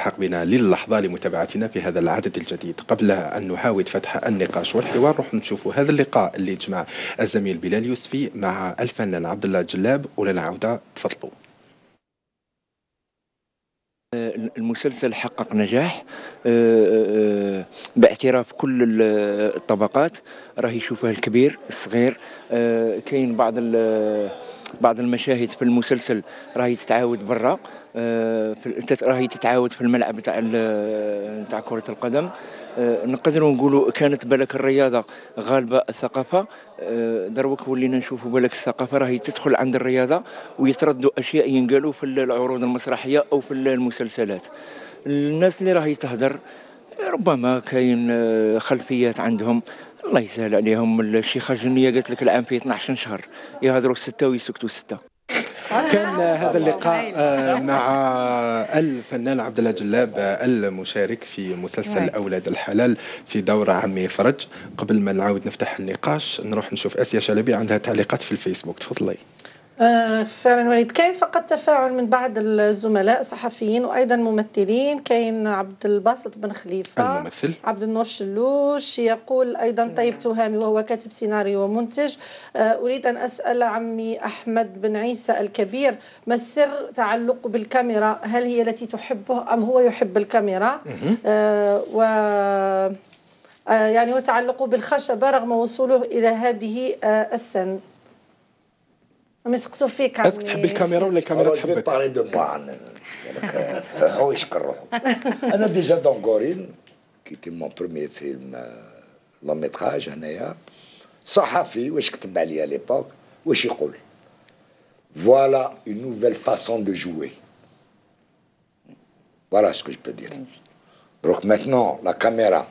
حق بنا للحظة لمتابعتنا في هذا العدد الجديد. قبل أن نحاول فتح النقاش والحوار نروح نشوف هذا اللقاء اللي جمع الزميل بلال يوسفي مع الفنان عبد الله جلاب. ولنا عودة، تفضلوا. المسلسل حقق نجاح باعتراف كل الطبقات، راه يشوفها الكبير الصغير. كاين بعض المشاهد في المسلسل راهي تتعاود برا، راهي تتعاود في الملعب تاع كرة القدم. نقدروا نقولوا كانت بالك الرياضة غالبة الثقافة، دروك ولينا نشوفوا بالك الثقافة راهي تدخل عند الرياضة ويتردوا أشياء ينقالوا في العروض المسرحية أو في المسلسلات. الناس اللي راهي تهدر ربما كاين خلفيات عندهم الله يسهل عليهم. الشيخة جنية قالت لك العام فيه 12 شهر يهضروا 6 ويسكتوا 6. كان هذا اللقاء مع الفنان عبد الله جلاب المشارك في مسلسل أولاد الحلال في دور عمي فرج. قبل ما نعاود نفتح النقاش نروح نشوف آسيا شلبي عندها تعليقات في الفيسبوك، تفضلي. فعلا وليد، كاين فقط تفاعل من بعض الزملاء صحفيين وايضا ممثلين. كاين عبد الباسط بن خليفه الممثل، عبد النور شلوش يقول ايضا طيب تهامي وهو كاتب سيناريو ومنتج. اريد ان اسال عمي احمد بن عيسى الكبير، ما السر تعلقه بالكاميرا؟ هل هي التي تحبه ام هو يحب الكاميرا؟ و يعني وتعلقه بالخشبه رغم وصوله الى هذه السن. مسقسو فيك اسك تحب الكاميرا ولا الكاميرا تحبك؟ بارلي دو موا هو يشكر روحه. انا ديجا دون غوريل كي تي مون بروميير فيلم لون ميتراج هنايا صحفي واش كتب عليا ليبوك واش يقول فوالا اون نوفيل فاسون دو جوي. فوالا سكو جو بو دير. دروك ماتنون لا كاميرا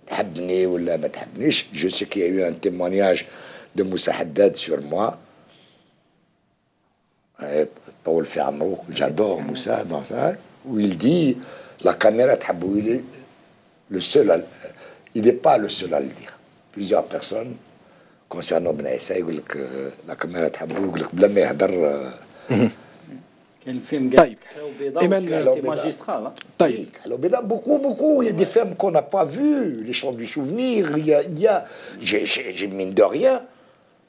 تحبني ولا ما تحبنيش، جو سي كي يو ان تيمونياج دو موسى حداد سور موا. طول في عمرو جادور موسى دون ويل دي لا كاميرا تحب ويلي لو سول il n'est pas le seul à le dire. Plusieurs personnes concernant بن عيسى يقول لك لا كاميرا تحب، يقول لك بلا ما يهدر. كاين الفيلم طيب ايمان ماجسترال. طيب beaucoup il y a des films qu'on n'a pas vus, les chants du souvenir, il y a j'ai mine de rien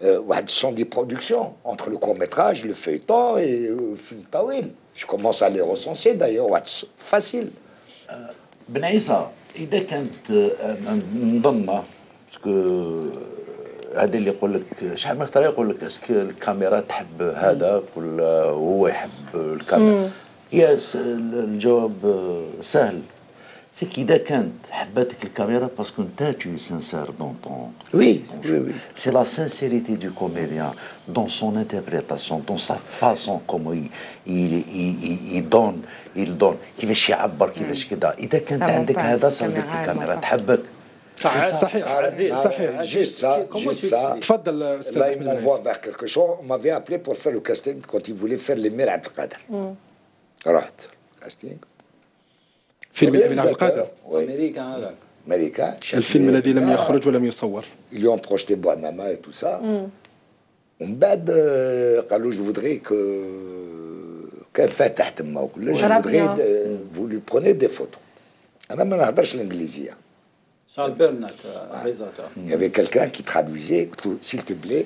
واحد 110 productions entre le court-métrage, le feuilleton et le film طويل. Je commence à les recenser d'ailleurs, واحد facile. بن عيسى اذا كانت نظن باسكو هذا اللي يقول لك شحال من خطره يقول لك اسكو الكاميرا تحب هذا ولا هو يحب الكاميرا. الجواب سهل، سي كي إذا كانت حبتك الكاميرا باسكو نتا tu es sincère dans ton oui. C'est la sincérité du comédien dans son interprétation, dans sa façon comment il donne كيفاش يعبر كيفاش كذا. إذا كانت عندك هذا صار لك الكاميرا تحبك. صحيح عزيز صحيح. juste ça تفضل استاذ là il m'envoie vers quelque chose. On m'avait appelé pour faire le casting quand il voulait faire les Mères عبد القادر. رحت casting فيلم الأمين عبد القادر أمريكا الفيلم الذي لم يخرج ولم يصور. Ils lui ont projeté Boanama et tout ça. ومن بعد قالوا je voudrais que كان فاتح تما وكل je voudrais vous lui prenez des photos. أنا ما نهضرش الإنجليزية. شارل بيرنات réalisateur. Il y avait quelqu'un qui traduisait, s'il te plaît,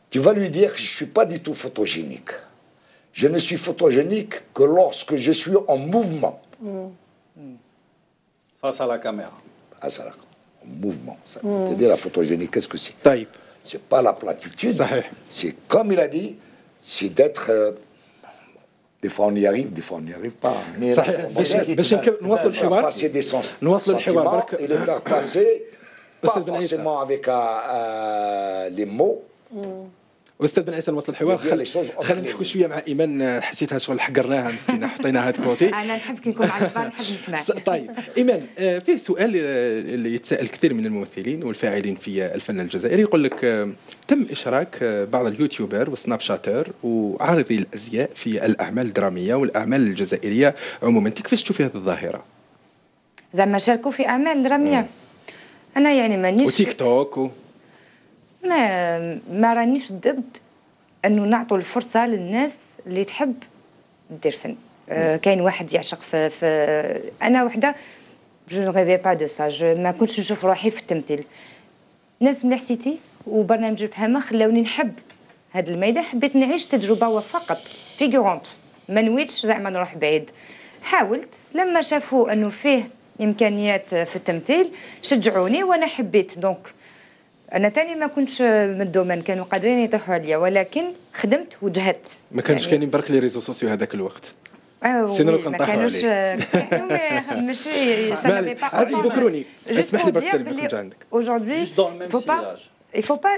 tu vas lui dire que je suis pas du tout photogénique. Je ne suis photogénique que lorsque je suis en mouvement. Face à la caméra. En mouvement. C'est-à-dire la photogénie, qu'est-ce que c'est? طيب. C'est pas la platitude. صحيح. C'est comme il a dit, c'est d'être. Des fois on y arrive, des fois on n'y arrive pas. صحيح. باش نواصل الحوار. Passer des نواصل الحوار برك. Et les faire passer, pas forcément avec les mots. استاذ بن عيسى نواصل الحوار. خلينا نحكوا شويه مع ايمان، حسيتها شغل حقرناها مسكينه حطيناها كوتي. انا نحب كي نكون على البال نحب نسمع. طيب ايمان، فيه سؤال اللي يتساءل كثير من الممثلين والفاعلين في الفن الجزائري، يقول لك تم اشراك بعض اليوتيوبر والسناب شاتر وعارضي الازياء في الاعمال الدراميه والاعمال الجزائريه عموما، كيفاش تشوفي هذه الظاهره؟ زعما شاركوا في اعمال دراميه؟ انا يعني مانيش وتيك توك ما رانيش ضد انه نعطوا الفرصه للناس اللي تحب دير فن. كاين واحد يعشق في انا وحده جو ne rêvais pas de ça ما كنتش نشوف روحي في التمثيل. ناس ملي حسيتي وبرنامج الفهمه خلاوني نحب هذا الميدان، حبيت نعيش تجربه وفقط فيغورونت، ما نويتش زعما نروح بعيد. حاولت لما شافوا انه فيه امكانيات في التمثيل شجعوني وانا حبيت. دونك انا تاني ما كنتش من الدومين، كانوا قادرين يطيحوا عليا ولكن خدمت وجهدت. ما كانش يعني كاينين برك لي ريزو سوسيو هذاك الوقت. سينو ما كانوش ماشي هذه ذكروني. اسمح لي برك نرجع عندك. aujourd'hui il faut pas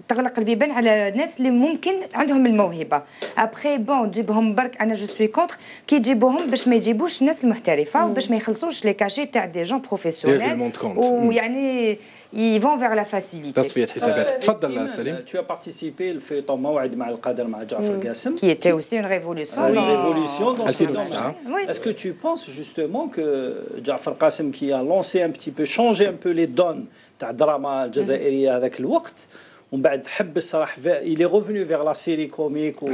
تغلق البيبان على ناس اللي ممكن عندهم الموهبه. ابخي بون تجيبهم برك، انا جو سوي كونتر كي يجيبوهم باش ما يجيبوش الناس المحترفه وباش ما يخلصوش لي كاشي تاع دي جون بروفيسيونيل ويعني ils vont vers la facilité. تصفيه حسابات. تفضل سليم. Tu as participé في موعد مع القادر مع جعفر قاسم. Qui était aussi une révolution. Une révolution dans ce domaine. Oui. Est-ce que tu penses justement que Ja'far Qasem qui a lancé un petit peu, changé un peu les donnes تاع الدراما الجزائرية هذاك الوقت ومن بعد حبس راح il est revenu vers la série comique ou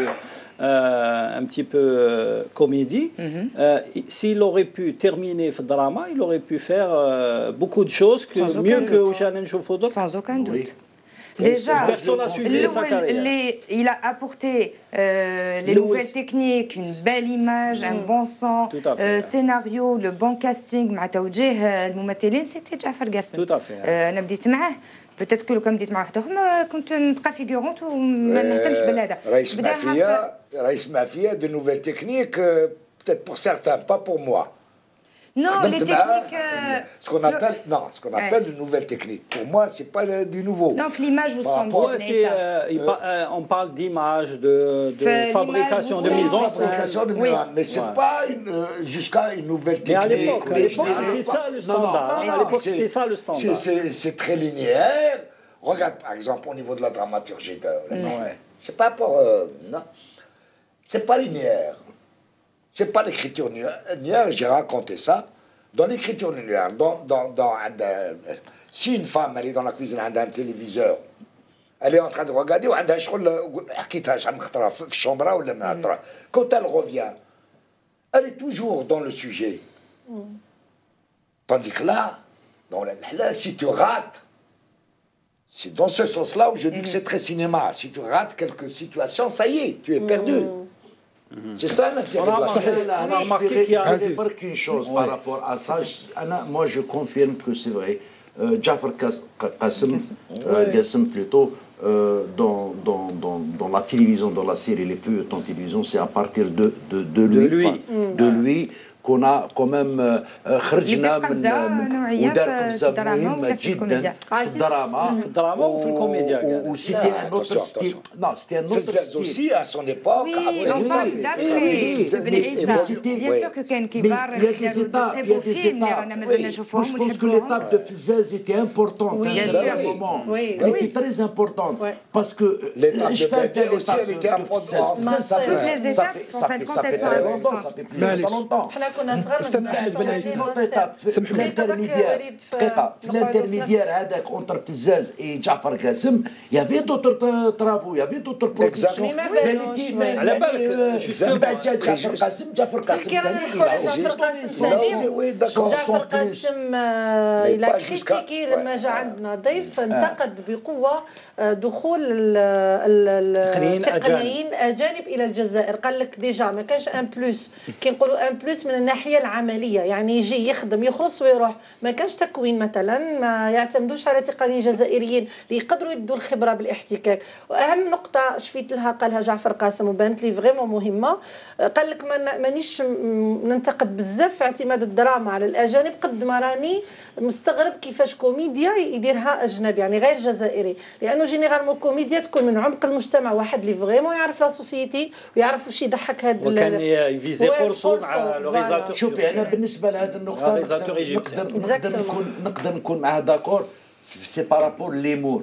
un petit peu comédie. S'il aurait pu terminer في الدراما, il aurait pu faire beaucoup de choses mieux que وشانا نشوفوا درك. Sans aucun doute. Déjà, il a apporté les nouvelles techniques, une belle image, un bon son, scénario, le bon casting. مع توجيه الممثلين c'était جعفر قاسم. Tout à fait. أنا بديت معاه. peut-être que لو كان بديت مع واحد اخر كنت نبقى فيغورونت وما نهتمش بالهذا. رئيس مافيا de nouvelles techniques, peut-être pour certains, pas pour moi. Non, les techniques. Ce qu'on appelle de nouvelles techniques. Pour moi, c'est pas du nouveau. Non, l'image vous semble. On parle d'image, de fabrication, de mise en scène. Mais c'est pas jusqu'à une nouvelle technique. Mais à l'époque, c'était ça le standard. À l'époque, c'était ça le standard. C'est très linéaire. Regarde, par exemple, au niveau de la dramaturgie. C'est pas pour. Non. C'est pas linéaire. C'est pas l'écriture linéaire, j'ai raconté ça. Dans l'écriture linéaire, si une femme elle est dans la cuisine, elle a un téléviseur, elle est en train de regarder, quand elle revient, elle est toujours dans le sujet. Tandis que là, si tu rates, c'est dans ce sens-là où je dis que c'est très cinéma. Si tu rates quelques situations, ça y est, tu es perdu. C'est ça l'intérêt de la chose. On a remarqué qu'il y a qu'une chose par rapport à ça. Moi, je confirme que c'est vrai. Ja'far Qasem plutôt, dans la télévision, dans la série Les Feuilletons télévision, c'est à partir de lui qu'on a quand même خرجنا من ودار قفزة مهمة جدا في الدراما وفي الكوميديا. وسيتي ان اوتر ستيل. Non, c'était un autre style. aussi à son époque. Oui, on parle d'après Ben Issa. Bien sûr que كان كبار très beaux films اللي رانا مازلنا نشوفوهم. Je pense que l'étape de Fizaz était importante à un certain moment. Elle était très importante parce que l'étape de Bédé aussi elle était importante. Toutes les étapes en fait quand elles sont importantes. Ça fait plus longtemps. كنا صغار في الانترميديير هذاك اونتر بزاز اي جعفر قاسم يافي دوتر ترافو يافي دوتر برودكسيون. على بالك بعد جا جعفر قاسم جعفر قاسم الى كريتيكي لما جا عندنا ضيف انتقد بقوه دخول التقنيين اجانب الى الجزائر. قال لك ديجا ما كانش ان بلوس، كي نقولوا ان بلوس من الناحيه العمليه، يعني يجي يخدم يخلص ويروح. ما كانش تكوين مثلا، ما يعتمدوش على تقنيين جزائريين اللي يقدروا يدوا الخبره بالاحتكاك. واهم نقطه شفيت لها قالها جعفر قاسم وبانت لي فريمون مهمه، قال لك مانيش ننتقد بزاف في اعتماد الدراما على الاجانب قد ما راني مستغرب كيفاش كوميديا يديرها اجنبي يعني غير جزائري، لانه جينيرالمون كوميديا تكون من عمق المجتمع، واحد اللي فريمون يعرف لا سوسيتي ويعرف واش يضحك هذا وكان يفيزي قرصو مع لوريزاتور. شوفي انا بالنسبه لهذه النقطه نقدر نكون معها داكور. C'est par rapport à l'humour.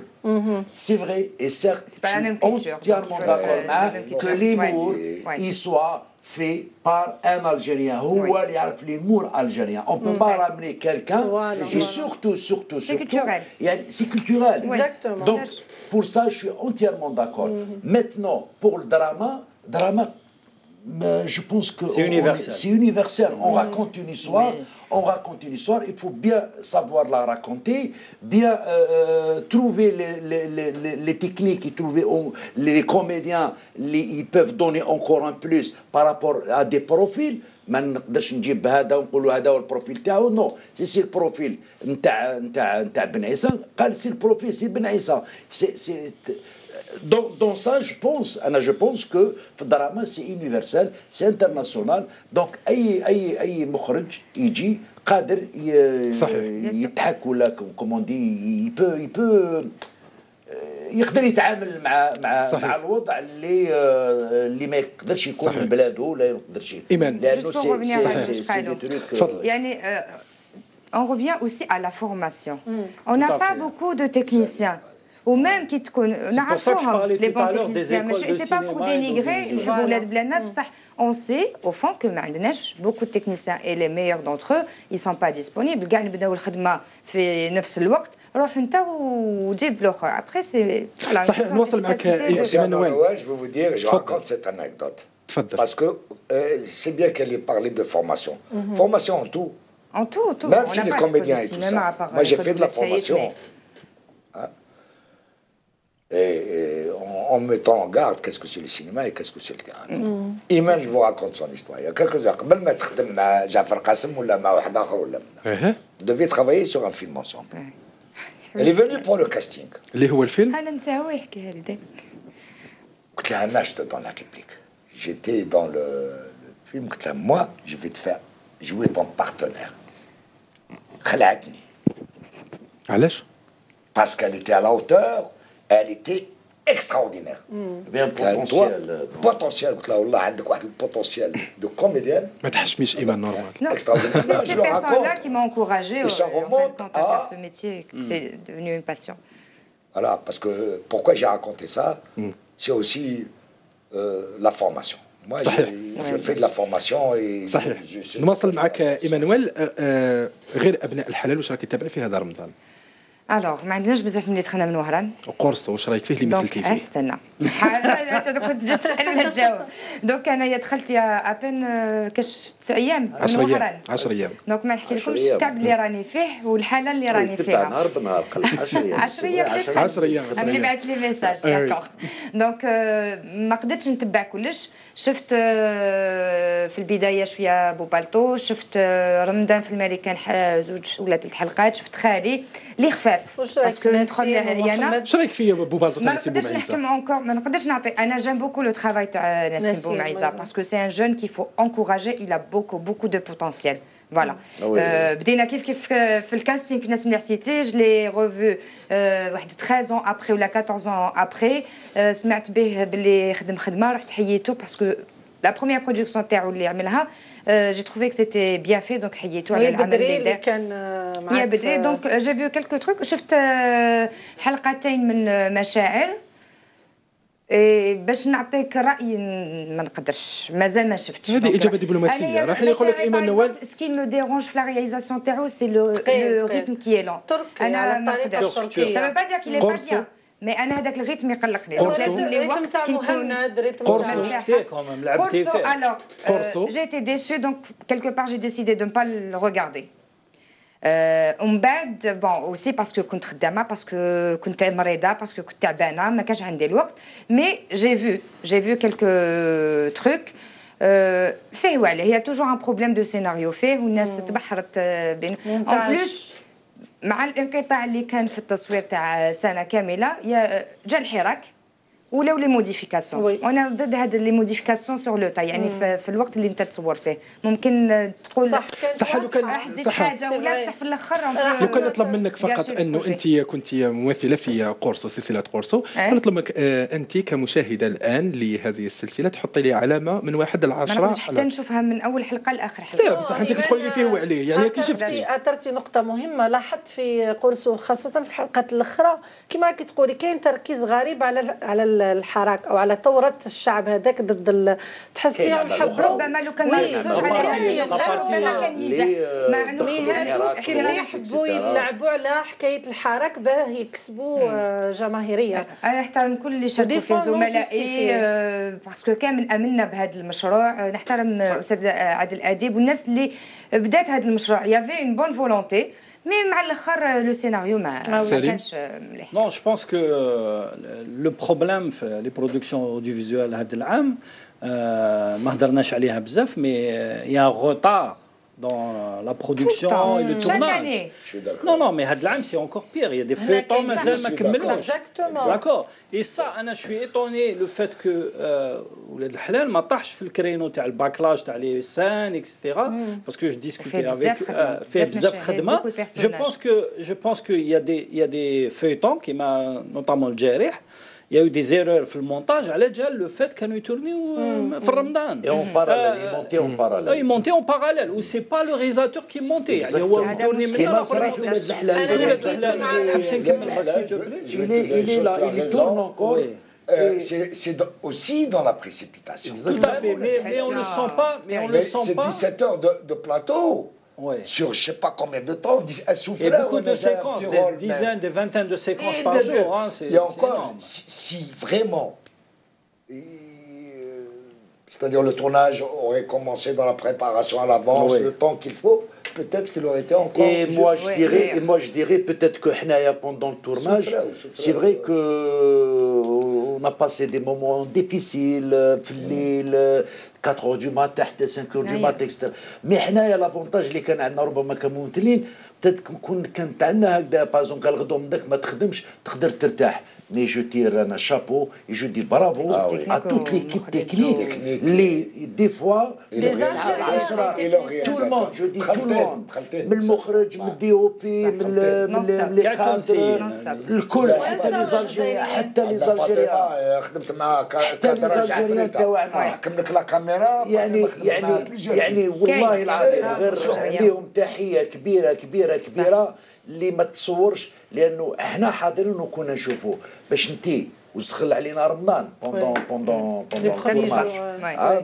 C'est vrai et certes, je suis entièrement d'accord que l'humour il soit fait par un Algérien. هو اللي يعرف l'humour algérien. On peut pas ramener quelqu'un et surtout c'est culturel. C'est culturel. Exactement. Donc pour ça je suis entièrement d'accord. Maintenant pour le drama Mais je pense que c'est universel. C'est universel. On raconte une histoire, on raconte une histoire. Il faut bien savoir la raconter, bien trouver les techniques, et trouver les comédiens, ils peuvent donner encore un plus par rapport à des profils. ما نقدرش نجيب هذا ونقولوا هذا هو البروفيل تاعو نو سي البروفيل نتاع بن عيسى قال سي البروفيل سي بن عيسى سي dans ça je pense que في الدراما سي يونيفرسال سي انترناسيونال دونك اي مخرج يجي قادر يضحك ولا كومون دي يبو يقدر يتعامل مع الوضع اللي ما يقدرش يكون من بلاده ولا يقدرش لانه يعني on revient aussi à la formation. On n'a pas beaucoup de techniciens. Ou même qui نعرفوهم les bons techniciens. C'est pas pour dénigrer ولاد بلادنا بصح on sait au fond que ما عندناش beaucoup de techniciens et les meilleurs d'entre eux ils sont pas disponibles. كاع نبداو الخدمة في نفس الوقت روح انت وجيب الاخر. Après c'est voilà. صحيح نواصل معك Emmanuel. Je vais vous dire, je raconte cette anecdote. Parce que c'est bien qu'elle ait parlé de formation. Formation en tout. En tout. Même chez les comédiens et tout ça. Moi j'ai fait de la formation. Et en mettant en garde qu'est-ce que c'est le cinéma et qu'est-ce que c'est le théâtre. Iman, je vous raconte son histoire. Il y a quelques heures, قبل ما تخدم مع جعفر قاسم ولا مع واحد آخر ولا منا. Vous devez travailler sur un film ensemble. Elle est venue pour le casting. اللي هو الفيلم؟ أنا نساوي يحكيها لي. قلت لها أنا j'étais dans la réplique. J'étais dans le film. قلت لها moi je vais te faire jouer ton partenaire. خلعتني. علاش؟ Parce qu'elle était à la hauteur. Elle était extraordinaire. Il y avait un potentiel. قلت لها والله عندك واحد البوتنسيال de comédienne. ما تحشميش إيمان نورمال. Extraordinaire. C'est ces personnes-là qui m'ont encouragé quand à faire ce métier. C'est devenu une passion. Voilà, parce que pourquoi j'ai raconté ça, c'est aussi la formation. Moi, je fais de la formation et صحيح. نواصل معك إيمانويل. غير أبناء الحلال واش راك تتابع في هذا رمضان؟ الوغ ما عندناش بزاف من اللي دخلنا من وهران. وقرصو واش رايك فيه اللي مثلتي فيه؟ استنى كنت تسال ولا تجاوب. دونك انايا دخلت يا ابان كاش 9 ايام من وهران. 10 ايام. دونك ما نحكي لكمش التعب اللي راني فيه والحاله اللي راني فيها. نهار بنهار قل 10 ايام. 10 ايام 10 ايام. اللي بعث لي ميساج داكوغ. دونك ما قدرتش نتبع كلش. شفت في البدايه شويه بوبالتو، شفت رمضان في الملكان زوج ولا 3 حلقات، شفت خالي اللي خفاف. باسكو ندخل انا واش رايك في بوبالتو ما نقدرش نحكم encore ما نقدرش نعطي. انا جيم بوكو لو ترافاي تاع نسيم بومعيزه باسكو سي ان جون كي فو انكوراجي il a beaucoup de potentiel. Voilà. بدينا كيف في الكاستينغ في الناس اللي حسيتي جو لي ريفو واحد 13 ans après ولا 14 ans après. سمعت به باللي خدم خدمه رحت حييته باسكو la première production تاعو اللي عملها j'ai trouvé que c'était bien fait donc حييته على العمل اللي كان معك. يا بدري دونك جي فيو كلكو تروك. شفت حلقتين من مشاعر باش نعطيك راي ما نقدرش مازال ما شفتش. هذه اجابه دبلوماسيه. راح يقول لك ايمان نوال سكي مو ديرونج في لا رياليزاسيون تاعو سي لو ريتم كي لون. انا ما نقدرش سا با با دير كي با بيان مي انا هذاك الريتم يقلقني. لازم لي وقت تاع مهند ريتم شفتيكم لعبتي فيه. alors j'ai été déçue donc quelque part j'ai décidé de ne pas le regarder. ومن بعد بون اوسي باسكو كنت خدامه باسكو كنت مريضه باسكو كنت تعبانه ما كانش عندي الوقت. مي جي فيو كلكو تروك فيه والله هي توجور ان بروبليم دو سيناريو فيه والناس تبحرت بين اون بلوس مع الانقطاع اللي كان في التصوير تاع سنه كامله جا الحراك ولاو لي موديفيكاسيون. وانا ضد هاد لي موديفيكاسيون سور لو تا يعني في الوقت اللي انت تصور فيه ممكن تقول صح لو كان حاجه ولا بصح في الاخر لو كان نطلب منك فقط انه انت كنت ممثله في قرصو سلسله قرصو نطلب منك انت كمشاهده الان لهذه السلسله تحطي لي علامه من 1 ل 10 حتى نشوفها من اول حلقه لاخر حلقه. لا بصح انت كتقولي لي فيه وعليه يعني كي شفتي اثرتي نقطه مهمه لاحظت في قرصو خاصه في الحلقات الاخرى كما كتقولي كاين تركيز غريب على الحراك او على ثوره الشعب هذاك ضد تحسيهم حبوا ربما لو كان ما يركزوش على هذا كان ينجح مع انه كانوا يحبوا يلعبوا على حكايه الحراك باه يكسبوا جماهيريه. انا نحترم كل اللي شاركوا فيه زملائي باسكو كامل امنا بهذا المشروع. نحترم استاذ عادل اديب والناس اللي بدات هذا المشروع يافي اون بون فولونتي مي مع الاخر لو سيناريو ما كانش مليح. نو جو بونس كو لو بروبليم في لي برودكسيون اوديوفيزوال هذا العام ما هضرناش عليها بزاف مي يا روتار dans la production et le tournage. Non, mais هاد العام c'est encore pire. Il y a des feuilletons مازال ما كملوش. D'accord. Et ça, أنا je suis étonné le fait que ولاد الحلال ما طاحش في الكرينو تاع الباكلاج تاع لي سان etc. Parce que je discutais avec fait بزاف خدمة. Je pense que il y a des feuilletons qui m'a notamment الجارح. Il y a eu des erreurs في المونتاج على جال le fait كانوا يتورنيو في رمضان. Et en parallèle, ils montaient en parallèle. Ou c'est pas le réalisateur qui montait. يعني هو يتورني من il tourne encore. C'est aussi dans la précipitation. Tout à fait, mais on ne le sent pas. Mais on le sent pas. C'est 17 heures de plateau. Ouais. Sur je sais pas combien de temps, un souffleur. Et beaucoup de séquences, des dizaines, des vingtaines de séquences par jour. Hein, il y a encore, si vraiment, c'est-à-dire le tournage aurait commencé dans la préparation à l'avance, le temps qu'il faut, peut-être qu'il aurait été encore. Et moi je dirais peut-être que Hnaya pendant le tournage, c'est vrai que on a passé des moments difficiles, 4 heures du matin حتى 5 heures du matin etc. مي حنايا لافونتاج اللي كان عندنا ربما كممثلين كانت عندنا هكذا بازون قال غدوه من داك ما تخدمش تقدر ترتاح. مي جو تير انا شابو جو دي برافو ا توت ليكيب تكنيك اللي دي فوا تو الموند جو دي تو الموند من المخرج من الدي او بي من لي كادر الكل حتى لي زالجيريان حتى لي زالجيريان خدمت مع حتى لي زالجيريان تاعنا حكم لك لا كاميرا يعني والله العظيم غير ليهم تحيه كبيره كبيره كبيره اللي ما تصورش لانه احنا حاضرين وكنا نشوفوه باش انتي وسخل علينا رمضان بوندون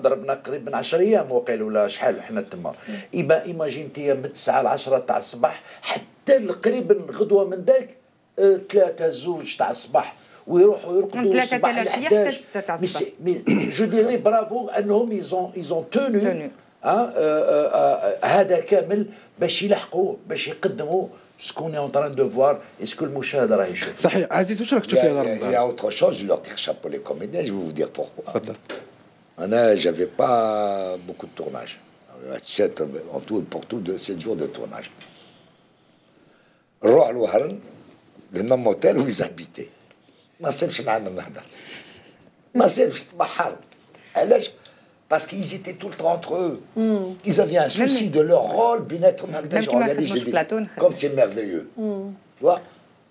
ضربنا قريبا 10 ايام وقيل ولا شحال حنا تما ايماجين انت من 9 ل 10 تاع الصباح حتى قريبا غدوه من ذاك 3 2 تاع الصباح ويروحوا يرقدوا الصباح ل 11 جو ديري برافو انهم ايزون تونو هذا كامل باش يلحقوا باش يقدموا سكون اون تران دو فوار اسكو المشاهد راه يشوف. صحيح عزيز واش راك تشوف في هذا رمضان؟ Il y a autre chose, je leur tire chapeau les comédiens, je vais vous dire pourquoi. Ana, j'avais pas beaucoup de tournage. En tout pour tout de 7 jours de tournage. نروح لوهران le même hôtel où ils habitaient. ما سيبش معنا نهضر. ما سيبش تبحر. علاش؟ Parce qu'ils étaient tout le temps entre eux. Ils avaient un souci de leur rôle. بيناتهم هكذا جو regardais, j'ai dit comme c'est merveilleux. Tu vois?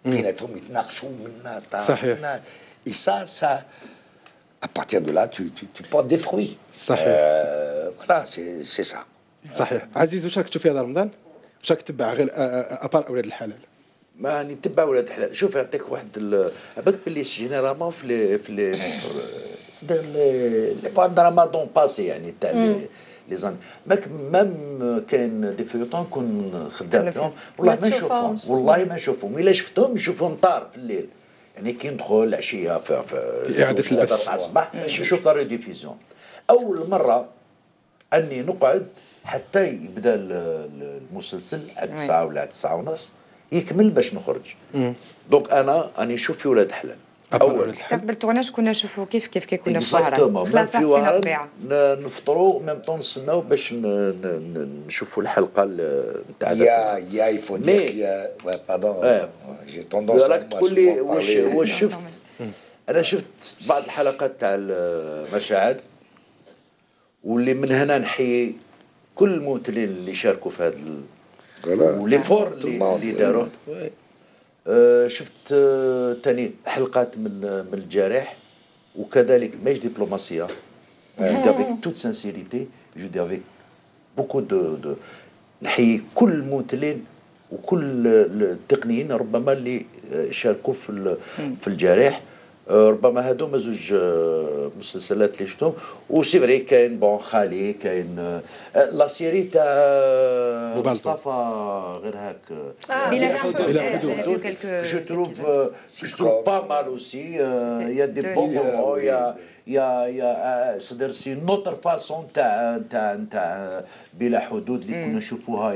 بيناتهم يتناقشوا منا صحيح. Et ça à partir de là tu portes des fruits. صحيح. Voilà, c'est ça. صحيح. عزيز واش راك تشوف في هذا رمضان؟ واش راك تتبع غير ابار اولاد الحلال؟ ما نتبع ولاد الحلال. شوف نعطيك واحد بالك باللي جينيرالمون في لي رمضان باسي يعني تاع لي زان مام كاين دي فيوتون كون خدام فيهم والله ما نشوفهم والله ما نشوفهم الا شفتهم نشوفهم طار في الليل يعني كي ندخل العشيه في اعاده البث تاع الصباح نشوف لا ريديفيزيون. اول مره اني نقعد حتى يبدا المسلسل على 9 ولا 9 ونص يكمل باش نخرج. دونك انا راني نشوف في ولاد الحلال. اول قبل التورناج كنا نشوفوا كيف كنا في وهران خلاص في وهران نفطروا ميم طون نستناو باش نشوفوا الحلقه نتاع يا يفون يا باردون جي توندونس راك تقول لي واش شفت. انا شفت بعض الحلقات تاع المشاهد واللي من هنا نحيي كل الممثلين اللي شاركوا في هذا وليفور اللي داروه. شفت تاني حلقات من الجارح وكذلك ماهيش دبلوماسيه جو افيك توت سانسيريتي جو افيك بوكو دو نحيي كل الممثلين وكل التقنيين ربما اللي شاركوا في الجارح. ربما هذوما زوج مسلسلات اللي شفتهم. وسي فري كاين بون خالي، كاين لا سيري تاع مصطفى غير هاك بلا حدود. جو تروف با مال اوسي. يا دي بون مومون، يا سدير سي نوتر فاسون تاع بلا حدود اللي كنا نشوفوها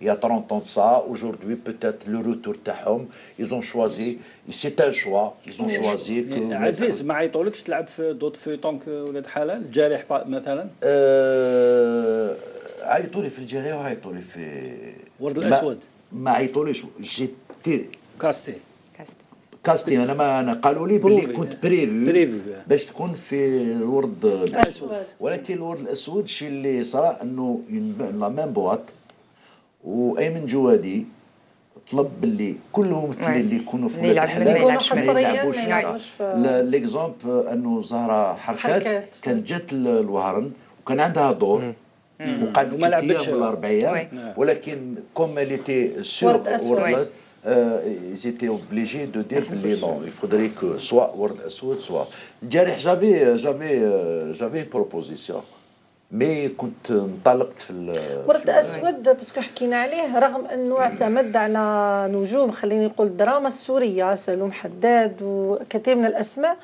يا 30 ans de ça. Aujourd'hui peut-être le retour تاعهم ils ont choisi, c'est un choix, ils ont choisi que عزيز ما عيطولكش تلعب في دوت فيتون ولاد حلال الجارح مثلا؟ عيطولي في الجارية وعيطولي في ورد الاسود. ما عيطوليش، جيتي كاستي كاستي. انا قالوا لي بلي كنت بريفي باش تكون في الورد الاسود، ولكن الورد الاسود الشيء اللي صرا انه لا ميم بواط. وايمن جوادي طلب باللي كل الممثلين اللي يكونوا في ولاد الحلال ما يلعبوش ليكزومبل انه زهره حركات كانت جات الوهرن وكان عندها دور وقعدت كتير من الاربعيه، ولكن كوم اليتي سور ورد ils étaient obligés de dire que non, il faudrait que soit ورد اسود soit الجارح. j'avais une proposition مي كنت انطلقت في ورد اسود باسكو حكينا عليه، رغم انه اعتمد على نجوم خليني نقول الدراما السوريه، سلوم حداد وكثير من الاسماء،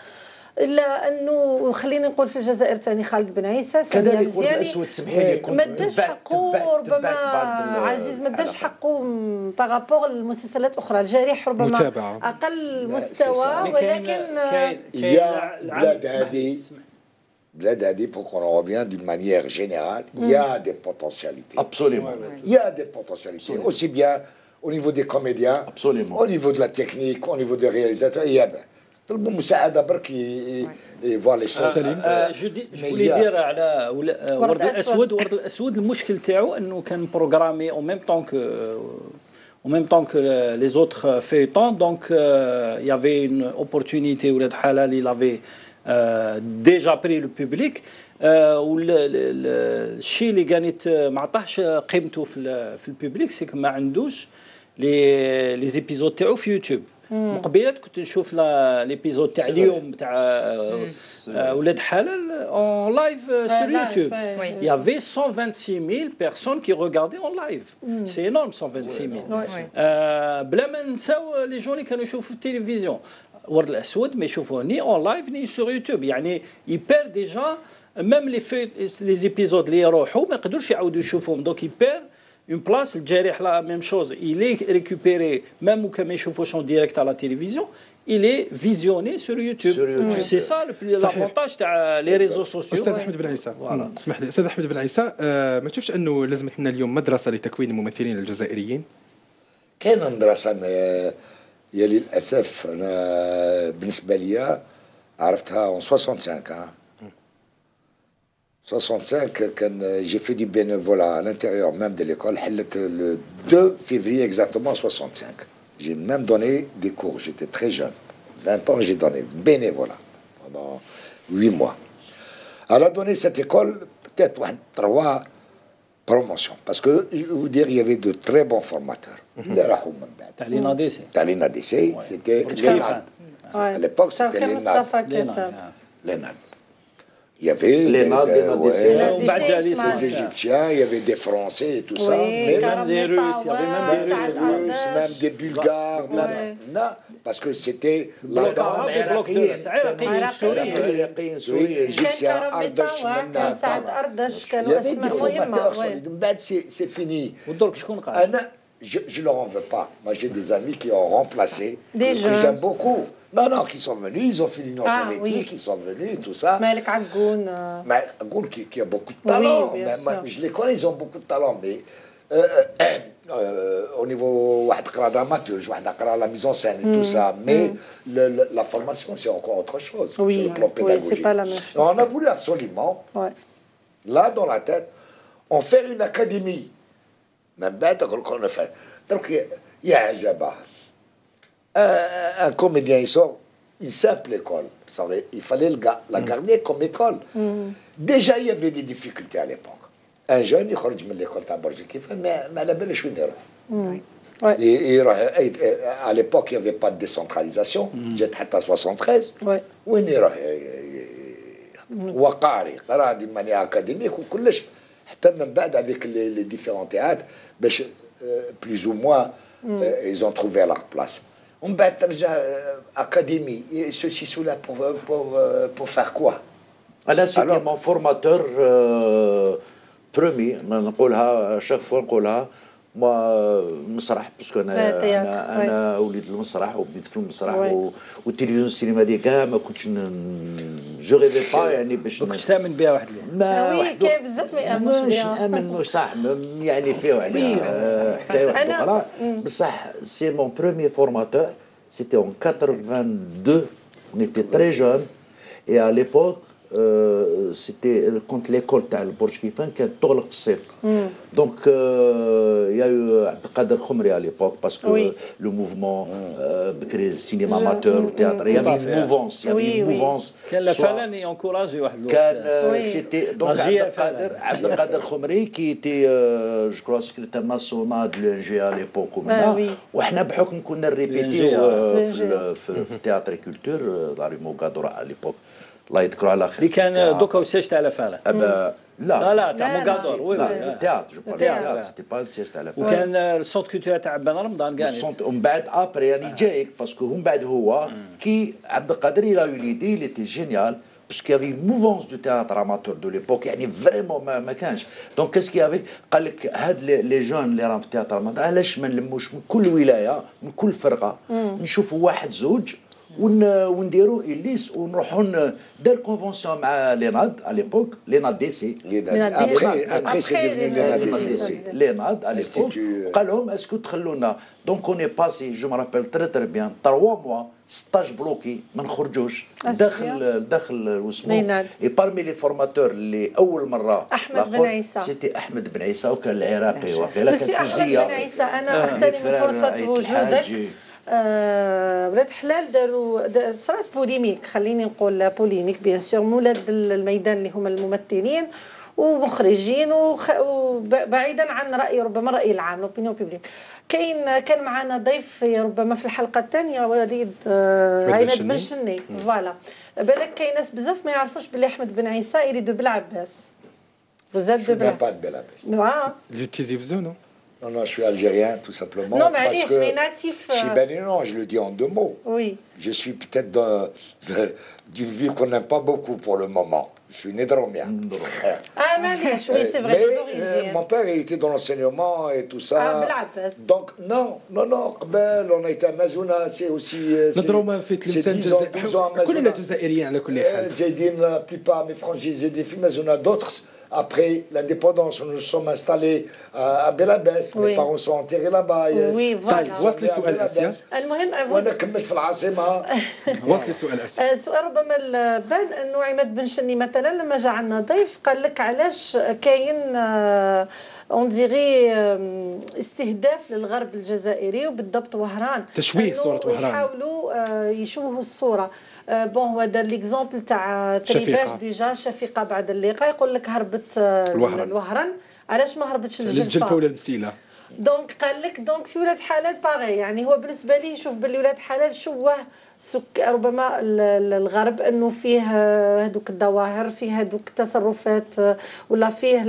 الا انه خليني نقول في الجزائر ثاني خالد بن عيسى، ساميه مزياني ما داش حقه ربما عزيز، ما داش حقه بارابور للمسلسلات الاخرى. الجارح ربما اقل مستوى، ولكن Bled a dit, pour qu'on en revienne d'une manière générale, il y a des potentialités. Absolument. Il y a des potentialités, absolument. Aussi bien au niveau des comédiens, absolument, au niveau de la technique, au niveau des réalisateurs. Il y a طلبوا مساعدة برك يفوا لي شوز. جو فولي دير على ورد الاسود. ورد الاسود المشكل تاعو انه كان بروغرامي او ميم طون que les autres feuilletons, donc il y avait une opportunité où ولاد حلال il avait déjà pris le public. والشيء اللي كانت ما عطاهش قيمته في الببليك سي ما عندوش لي زيبيزود تاعو في يوتيوب. مقبلات كنت نشوف ليبيزود تاع اليوم تاع ولاد حلال اون لايف سور يوتيوب. Il y avait 126 000 personnes qui regardaient en live. C'est énorme 126 000. بلا ما نساو لي جون اللي كانوا يشوفوا في التلفزيون. ورد الاسود ما يشوفوه ني اون لايف ني سور يوتيوب، يعني يبير ديجا ميم لي زيبيزود اللي يروحوا ما يقدروش يعاودوا يشوفوهم. دونك يبير اون بلاس. الجارح لا ميم شوز، il est récupéré même كان ما يشوفوش en direct à la télévision, il est visionné sur YouTube. C'est ça l'avantage تاع لي ريزو سوسيو. استاذ احمد بن عيسى، اسمح لي استاذ احمد بن عيسى، ما تشوفش انه لازمت لنا اليوم مدرسه لتكوين الممثلين الجزائريين؟ كاين مدرسه، يا للاسف انا بالنسبه لي عرفتها en 65. 65 كان j'ai fait du bénévolat à l'intérieur même de l'école. حلت le 2 février exactement 65. J'ai même donné des cours, j'étais très jeune, 20 ans, j'ai donné bénévolat pendant 8 mois. Elle a donné cette école peut-être 3 promotions, parce que je veux vous dire, il y avait de très bons formateurs. Talina DC, c'était à l'époque, c'était l'ENAD. Il y avait des Égyptiens, il y avait des Français et tout ça, mais même des Russes, il y avait même des Bulgares, non, parce que c'était la Égyptiens, Ardash, il y avait des formateurs solides. C'est fini. Je ne leur en veux pas. Moi, j'ai des amis qui ont remplacé, que j'aime beaucoup. Non, qui sont venus, ils ont fait l'Union soviétique, ils sont venus et tout ça. Malik Agoun. Agoun qui a beaucoup de talent. Je les connais, ils ont beaucoup de talent, mais au niveau dramaturge, la mise en scène et tout ça, mais la formation, c'est encore autre chose. Oui, sur le plan pédagogique. C'est pas la même chose. On a voulu absolument, là dans la tête, en faire une académie. Même bête qu'on a fait. Donc, il y a un Jabba. Un comédien, il sort une simple école. Il fallait la garder comme école. Déjà, il y avait des difficultés à l'époque. Un jeune, il sort de l'école Tabarjiki, mais la belle est chouinera. يروح à l'époque il y avait pas de décentralisation جات حتى 73 وين يروح هو قاري قرا دي ماني اكاديميك وكلش حتى من بعد avec les différents théâtres باش plus ou moins ils ont trouvé leur place. ومن بعد ترجع اكاديمي ceci cela pour faire quoi. انا سيتي مون فورماتور برومي نقولها شاك فوا نقولها ما مسرح باسكو انا وليد المسرح وبديت في المسرح والتلفزيون السينما دي كاع ما كنتش جو ريفي با يعني باش ما كنتش تامن بها واحد اليوم. وي كاين بزاف ما يامنوش بها. مش صح يعني فيه عليها حكايه واحده اخرى بصح سي مون بروميير فورماتور سيتي اون 82 on était très jeunes et à l'époque c'était quand l'école تاع البرج كيفان كانت تغلق في الصيف. Donc il y a eu Abdelkader Khomri à l'époque parce que le mouvement بكري السينما amateur والتhéâtre il y avait une mouvance, il y avait une mouvance. كان لافالاني انكوراجي واحد الوقت. كان سيتي دونك Abdelkader Khomri qui était je crois secrétaire national de l'ONG à l'époque وحنا بحكم كنا نريبيتيو في التhéâtre كولتور دار موغادورا à l'époque. الله يذكره على خير. اللي كان دوكا وسيج تاع لافالان. لا تاع موغادور وي التياتر جو بارل سيتي با سيج تاع لافالان. وكان السونت كولتور تاع بن رمضان كاع. ومن بعد ابري راني جايك باسكو من بعد هو كي عبد القادر الى ليدي اللي تي جينيال باسكو يافي موفونس دو تياتر اماتور دو ليبوك يعني فريمون ما كانش دونك كاسكي يافي قال لك هاد لي جون اللي راهم في التياتر اماتور علاش ما نلموش من كل ولايه من كل فرقه نشوفوا واحد زوج ونديروا إليس ونروحوا دار كونفونسيون مع ليناد على ليبوك ليناد دي سي ابري سي ليناد دي سي ليناد على ليبوك قال لهم اسكو تخلونا دونك اوني باسي جو مابيل تري تري بيان 3 موا 16 بلوكي ما نخرجوش داخل واسمو اي بارمي لي فورماتور اللي اول مره احمد بن عيسى سيتي احمد بن عيسى وكان العراقي وقيلا كانت فوزيه احمد بن عيسى انا اغتنم فرصه وجودك ولاد حلال داروا صارت بوليميك خليني نقول بوليميك بيان سور مولاد الميدان اللي هما الممثلين ومخرجين وبعيدا عن رأي ربما الرأي العام لوبينيون بيبليك كان معنا ضيف ربما في الحلقة الثانية وليد عماد بن شني فوالا بالك كاين ناس بزاف ما يعرفوش بلي أحمد بن عيسى إلي دو بلعباس فوزاد دو بلعباس non. Non, je suis algérien tout simplement. Non, mais je suis natif. Non, je le dis en 2 mots. Oui. Je suis peut-être d'une ville qu'on n'aime pas beaucoup pour le moment. Je suis né de Romia. Ah, mais c'est vrai. Mais mon père, il était dans l'enseignement et tout ça. Donc, non, on a été à Mazouna, c'est aussi. C'est 10 ans, 12 ans à Mazouna. J'ai dit la plupart mes frangins, j'ai des filles Mazouna, d'autres. Après l'indépendance, nous nous sommes installés à Belabès. Mes parents sont enterrés là-bas. Oui, voilà. وصل السؤال أسيا. المهم وأنا كملت في العاصمة. وصل السؤال أسيا. سؤال ربما بان أنه عماد بن شني مثلا لما جاء عندنا ضيف قال لك علاش كاين اون ديغي استهداف للغرب الجزائري وبالضبط وهران تشويه صورة وهران يحاولوا يشوهوا الصورة بون هو دار ليكزومبل تاع تريباج ديجا شفيقة بعد اللقاء يقول لك هربت الوهران علاش ما هربتش الجلفة ولا المسيلة دونك قال لك دونك في ولاد حلال باغي يعني هو بالنسبة لي يشوف باللي ولاد حلال شوه ربما الغرب انه فيه هذوك الظواهر فيه هذوك التصرفات ولا فيه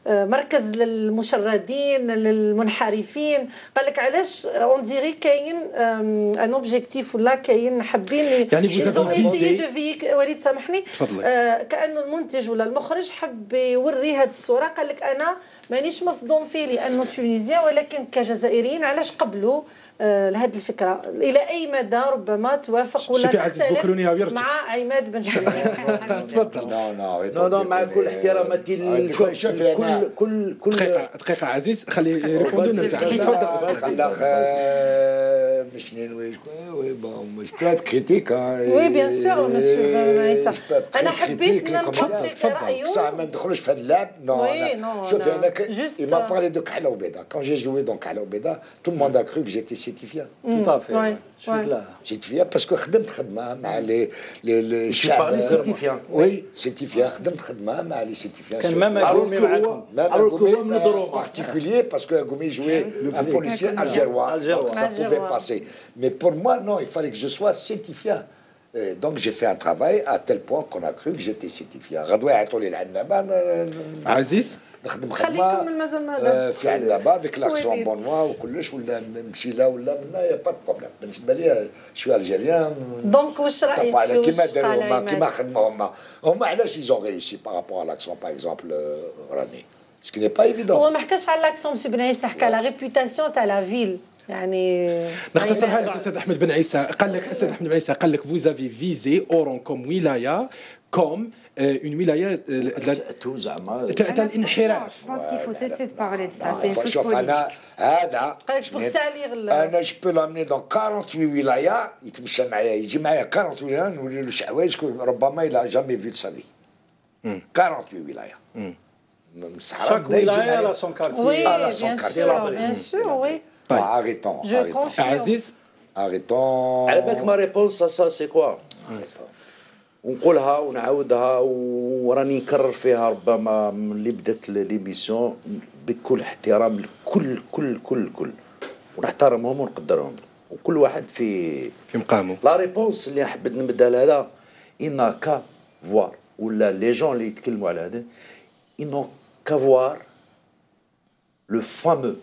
مركز للمشردين للمنحرفين قال لك علاش اون ديري كاين ان اوبجيكتيف ولا كاين حابين يعني وليد سامحني كانه المنتج ولا المخرج حب يوري هذه الصوره قال لك انا مانيش مصدوم فيه لانه تونيزيا ولكن كجزائريين علاش قبلوا لهذه الفكره الى اي مدى ربما توافق ولا تختلف مع عماد بن شني تفضل نو مع كل احتراماتي كل دقيقه عزيز خلي يريبوندو نرجع تفضل Oui, bon, je peux être critique. Oui, bien sûr, monsieur نعيسة. أنا حبيت نطلق رأيه. Ça ما ندخلوش في هذا اللعب. Oui, non. شوف أنا Juste. il m'a parlé de Kahla Oubeda. Quand j'ai joué dans Kahla Oubeda, tout le monde a cru que j'étais certifié. Tout à fait. Je suis là. certifié parce que خدمت خدمة مع les Tu parlais certifiant. Oui, certifié. خدمت خدمة مع les certifiés. كان ماما قومي معاكم. Même Goumi en particulier parce que Goumi jouait un policier algérois. Donc ça pouvait passer. Mais pour moi, non, il fallait que je sois certifié. Donc j'ai fait un travail à tel point qu'on a cru que j'étais certifié. غدوة يعطوا لي العنابة عزيز نخدم خليكم خدمة من مازال ما في عنابة avec l'accent bonnois وكلش ولا نمشي لا ولا منا يا با بروبليم. بالنسبة لي شوي الجيريان. دونك واش رأيك في كيما واش داروا قال هما عماد؟ كيما خدموا هما علاش ils ont réussi par rapport à l'accent par exemple راني. Ce qui n'est pas évident. هو ما حكاش على لاكسون مسيو بن عيسى، حكى على ريبيوتاسيون تاع لا فيل يعني. نختصرها لك استاذ احمد بن عيسى. قال لك استاذ احمد بن عيسى قال لك vous avez visé Oran comme ولايه comme une ولايه تاع الانحراف. Je pense qu'il faut cesser de parler de ça. C'est une fausse شوف polémique. انا هذا قال لك pour salir انا جو بو لامني دون 48 ولايه يتمشى معايا يجي معايا 48 ولايه نولي له شي حوايج ربما الى جامي في سافي 48 ولايه Chaque wilaya a son quartier. Oui, Ah, là, bien son sûr, quartier. bien sûr, oui. arrêtons Je confirme. عزيز arrêtons على بالك ما ريبونس سا سي كوا ونقولها ونعاودها وراني نكرر فيها ربما من اللي بدات ليميسيون بكل احترام لكل ونحترمهم ونقدرهم وكل واحد في مقامه. لا ريبونس اللي حبيت نبدا لها إنا كا فوار ولا لي جون اللي يتكلموا على هذا إنو كا فوار لو فامو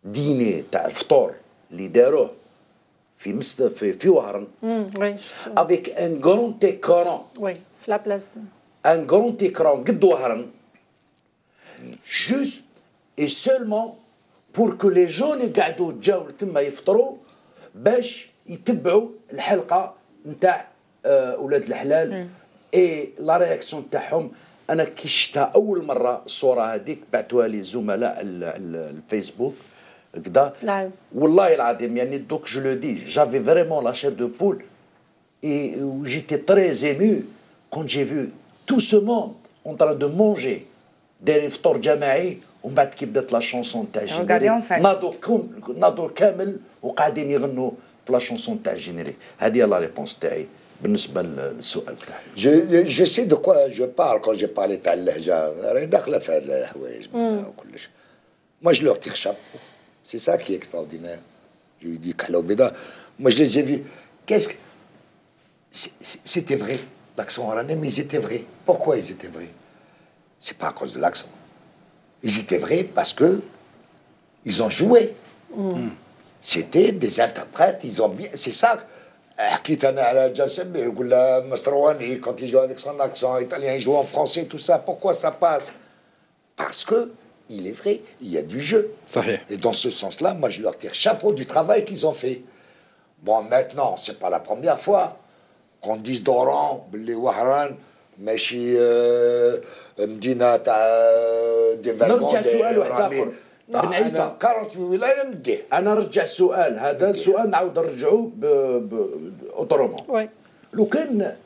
ديني تاع الفطور اللي داروه في وهران Oui, avec un grand écran oui, في لا بلاص. un grand écran قد وهران juste et seulement pour que les gens اللي قاعدوا جاو تما يفطروا باش يتبعوا الحلقه نتاع اولاد الحلال اي لا رياكسيون تاعهم. انا كي شفتها اول مره الصوره هذيك بعثوها لي زملاء الفيسبوك كدا والله العظيم يعني دوك جو لو دي جافي فريمون لا شير دو بول et j'étais très ému quand j'ai vu tout ce monde en train de manger دايرين فطور جماعي ومن بعد كي بدات لا شونسون تاع الجينيريك ناضوا كامل وقاعدين يغنوا في لا شونسون تاع الجينيريك. هذه هي لا ريبونس تاعي بالنسبه للسؤال تاعي. je sais de quoi je parle quand j'ai parlé تاع اللهجه راهي داخله في هاد الحوايج وكلش. moi je leur tire chapeau. C'est ça qui est extraordinaire. Je lui dis Kahla Oubeda. Moi, je les ai vus. Qu'est-ce que. C'était vrai, l'accent oranais, mais ils étaient vrais. Pourquoi ils étaient vrais? C'est pas à cause de l'accent. Ils étaient vrais parce que ils ont joué. C'était des interprètes, ils ont bien. C'est ça. حكيت انا على جاسم يقول له مسترواني quand il joue avec son accent italien, il joue en français, tout ça. Pourquoi ça passe? Parce que il est vrai, il y a du jeu. صحيح. Et dans ce sens-là, moi je leur tire chapeau du travail qu'ils ont fait. Bon, maintenant, c'est pas la première fois qu'on dise d'Oran, les Wahran, ماشي مدينة تاع دي نرجع سؤال واحد آخر بن عيسى 48 ولاية نديه. أنا نرجع السؤال هذا السؤال نعاود نرجعوه أوترومون. لو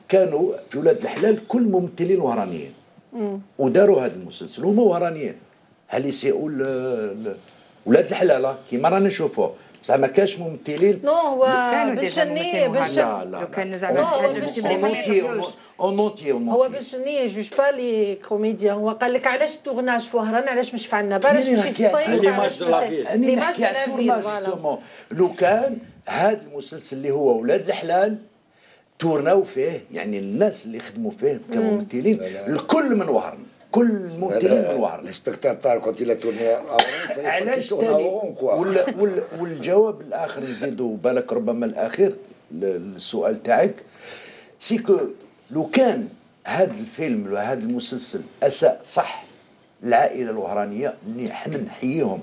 كانوا في ولاد الحلال كل ممثلين وهرانيين وداروا هذا المسلسل هما وهرانيين هل يسيئوا ولاد الحلال كيما رانا نشوفوه بصح ما كاش ممثلين. نو هو بالجني لو كان زعما هو بالجني يجوج با لي كوميديان. هو قال لك علاش تورناج في وهران علاش مش في عندنا علاش مشي في الصيف ليماج دو لا فيل. ليماج دو لا فيل. لو كان هذا المسلسل اللي هو ولاد الحلال تورناو فيه يعني الناس اللي خدموا فيه كممثلين الكل من وهران كل الممثلين من وهران. السبكتاتور كنت لا تورني علاش ثاني والجواب الاخر نزيدو بالك ربما الاخير للسؤال تاعك سيكو لو كان هذا الفيلم وهذا المسلسل اساء صح العائله الوهرانيه اللي حنا نحييهم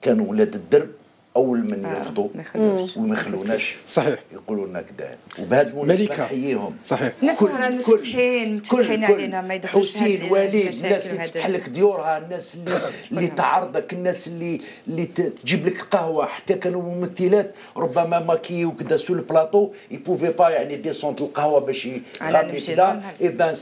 كانوا ولاد الدرب اول من يرفضوا ما يخلوش. وما يخلوناش صحيح يقولوا لنا كذا. وبهذا المناسبه ملكة. نحييهم. صحيح الناس راه متفتحين علينا ما يدخلوش حسين وليد، الناس اللي تفتح لك ديورها، الناس اللي تعرضك، الناس اللي تجيب لك قهوه، حتى كانوا ممثلات ربما ماكيو كذا سو البلاطو يبوفي با يعني ديسونت القهوه باش يغني كذا. اذا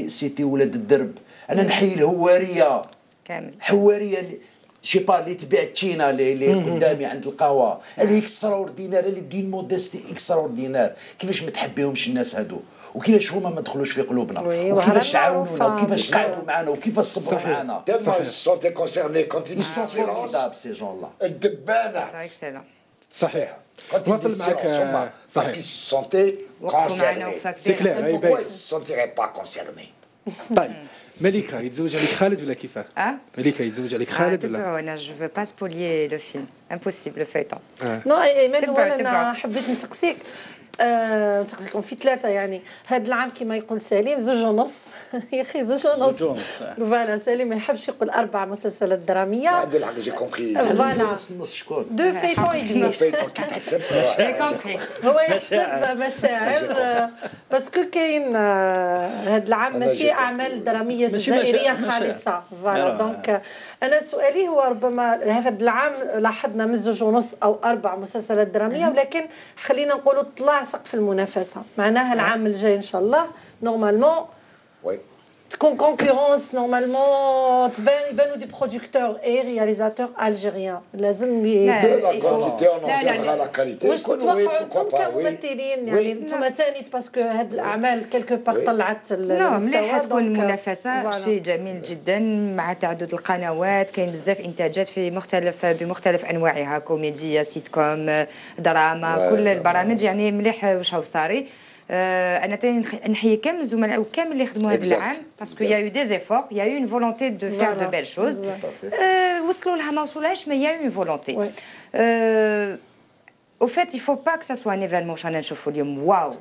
سيتي ولاد الدرب. انا نحيي الهواريه كامل، حواريه شي با اللي تبيع التشينا اللي قدامي عند القهوه، اللي اكسترا اوردينار، اللي دين مودستي اكسترا اوردينار. كيفاش ما تحبيهمش الناس هادو، وكيفاش هما ما دخلوش في قلوبنا، وكيفاش عاونونا، وكيفاش قعدوا معنا، وكيفاش صبروا معنا. Tellement ils se sentaient concernés quand ils Ils sont sont en silence. formidables ces gens-là. الدبانة. اكسلون. صحيح Quand ils واصل étaient معك ensemble, parce صحيح qu'ils se sentaient وقفوا معنا concernés. سي وفاكرين. كلير Et pourquoi ils ne se sentiraient pas concernés? طيب ملكة يتزوج عليك خالد ولا كيفاه؟ ملكة يتزوج عليك خالد ولا؟ تبعوا انا جو فو با سبوليي لو فيلم امبوسيبل لو فيتون. نو ايمن هو تبع. انا حبيت نسقسيك نسقسيكم في ثلاثه يعني هذا العام كما يقول سليم زوج ونص يا اخي زوج ونص فوالا سليم ما يحبش يقول 4 مسلسلات دراميه عبد الحق جي كومبري. فوالا نص شكون؟ دو فيتون اي الفيتون كي تحسب هو يحسب مشاعر باسكو كاين هذا العام ماشي اعمال دراميه جزائريه خالصه فوالا دونك انا سؤالي هو ربما هذا العام لاحظنا من زوج ونص او 4 مسلسلات دراميه ولكن خلينا نقولوا طلع سقف المنافسه معناها العام الجاي ان شاء الله نورمالمون تكون كونكورونس نورمالمون يبانوا دي برودكتور اي رياليزاتور الجيريان لازم لا كونتيتي اون لا كاليتي. واش تتوقعوا انتم كممثلين يعني انتم ثاني باسكو هاد الاعمال كيلكو بار طلعت لا مليحه تكون المنافسه شيء جميل جدا مع تعدد القنوات. كاين بزاف انتاجات في بمختلف انواعها، كوميديا، سيت كوم، دراما، كل البرامج يعني مليح واش هو صاري. انا تاني نحيي كامل الزملاء وكامل اللي خدموا هذا العام باسكو يا يو دي زيفور، يا يو اون فولونتي دو فير دو بيل شوز. وصلوا لها ما وصلوهاش، mais il y a eu une volonté. Au fait, il faut pas que ça soit un événement شانا نشوفوا اليوم واو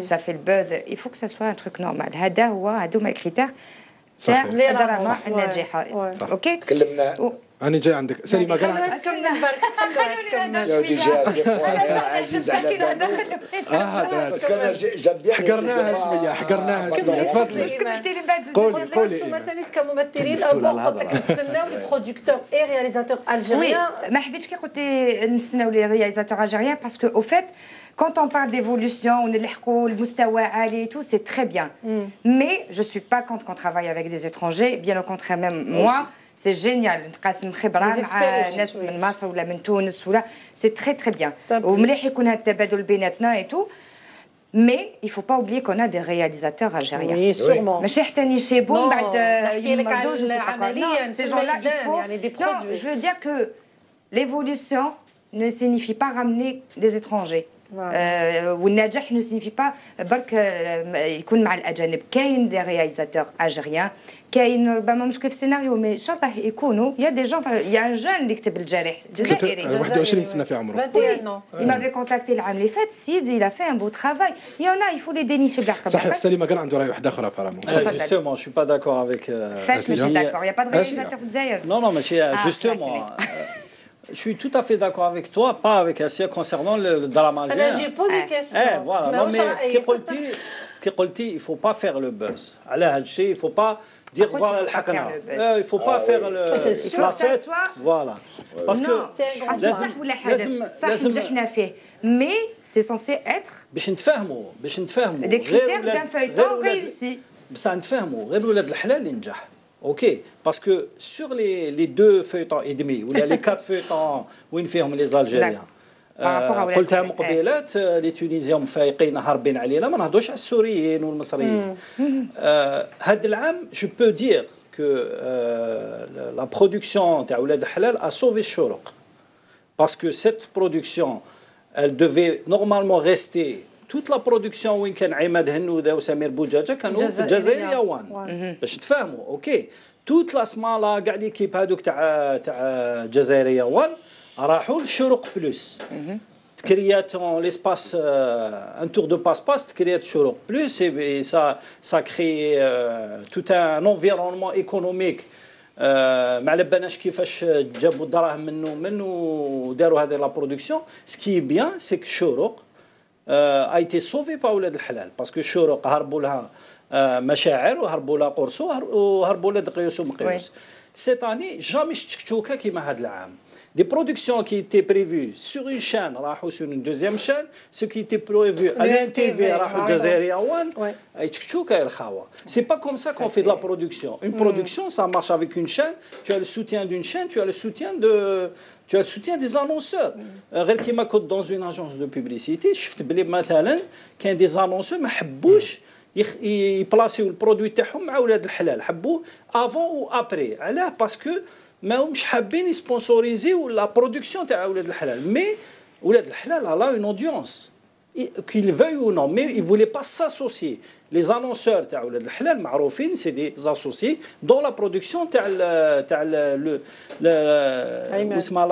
ça fait le buzz. Il faut que ça soit un truc normal. هادوما الكريتير تاع الدراما الناجحه. اوكي تكلمنا. أنا جاي عندك سليمة قال كمل برك يا دي عزيز على بالو. بس كان جاب بيان حقرناها شوية تفضلي قولي انتم مثلا كممثلين او تستناو لي برودكتور اي رياليزاتور الجيريان. ما حبيتش كي قلتي نستناو لي رياليزاتور الجيريان باسكو او فيت quand on parle d'évolution ونلحقوا المستوى عالي tout c'est très bien mais je suis pas contre qu'on travaille avec des étrangers, bien au contraire même moi c'est génial نتقاسم خبره مع ناس من مصر ولا من تونس ولا c'est très très bien ومليح يكون هذا التبادل بيناتنا et tout mais il faut pas oublier qu'on a des réalisateurs algériens. Oui, sûrement. ماشي حتى نشيبهم بعد يمرضوا عمليا ces gens-là il faut يعني des produits. je veux dire que l'évolution ne signifie pas ramener des étrangers. والنجاح ne signifie pas برك يكون مع الاجانب. كاين دي رياليزاتور الجيريان، كاين ربما مش كيف سيناريو مي ان شاء الله يكونوا يا دي جون يا ان جون اللي كتب الجريح جزائري 21 سنة في عمره. 21 il m'avait contacté العام اللي فات سيدي il a fait un beau travail. Il y en a il faut les dénicher بالعقل. صحيح سليمة قال عنده رأي واحد آخر فرامو. Justement, je suis pas d'accord avec. فاش ماشي d'accord il y a pas de réalisateur في الجزائر. Non mais justement. Je suis tout à fait d'accord avec toi, pas avec Assia concernant le drama algérien. J'ai posé question. Voilà. Non, mais qui قلتي, il faut pas faire le buzz. على هذا الشيء, il faut pas dire voilà الحقنا. Il faut pas faire la fête. Voilà. Parce que لازم نحنا فيه. Mais c'est censé être. باش نتفاهموا. Des critères d'un feuilleton réussi. بس نتفاهموا غير ولاد الحلال ينجح. Ok, parce que sur les 2 feuilletons et demi ou les 4 feuilletons وين فيهم les Algériens قلتها مقبلات لي تونيزيون فايقين هاربين علينا ما نهضوش على السوريين والمصريين. هذا العام je peux dire que la production تاع ولاد الحلال a sauvé الشروق parce que cette production elle devait normalement rester toute la production وين كان عماد هنوده وسمير بوجاجه كانوا في الجزائر يوان باش تفهموا. اوكي توت لا سمالا كاع ليكيب هذوك تاع الجزائر يوان راحوا للشروق بلوس تكرياتون ليسباس ان تور دو باس تكريات الشروق بلوس et ça crée tout un environnement économique ما على بالناش كيفاش جابوا الدراهم منه وداروا هذه لا برودكسيون. سكي بيان سي كو الشروق a été sauvé par ولاد الحلال باسكو الشروق هربوا لها مشاعر وهربوا لها قرص وهربوا لها دقيوس ومقيوس. Cette année, jamais تشكتوكا كيما هذا العام. Des productions qui étaient prévues sur une chaîne, راحوا sur une deuxième chaîne, ce qui était prévu à l'NTV, راحوا الجزائرية 1, أي تشكتوكا يا الخاوة. C'est pas comme ça qu'on fait de la production. Une production, ça marche avec une chaîne, tu as le soutien d'une chaîne, tu as le soutien des annonceurs. غير كيما كنت dans une agence de publicité, شفت بلي مثلا كاين des annonceurs ما حبوش يبلاسيو البرودوي تاعهم مع ولاد الحلال، حبوه افون و ابري. علاه؟ باسكو ماهمش حابين يسبونسوريزيو لا برودكسيون تاع ولاد الحلال. مي ولاد الحلال على اون اودينس qu'il veuille ou non, mais ils ne voulaient pas s'associer. Les annonceurs تاع ولاد الحلال معروفين c'est des associés dans la production تاع اسمها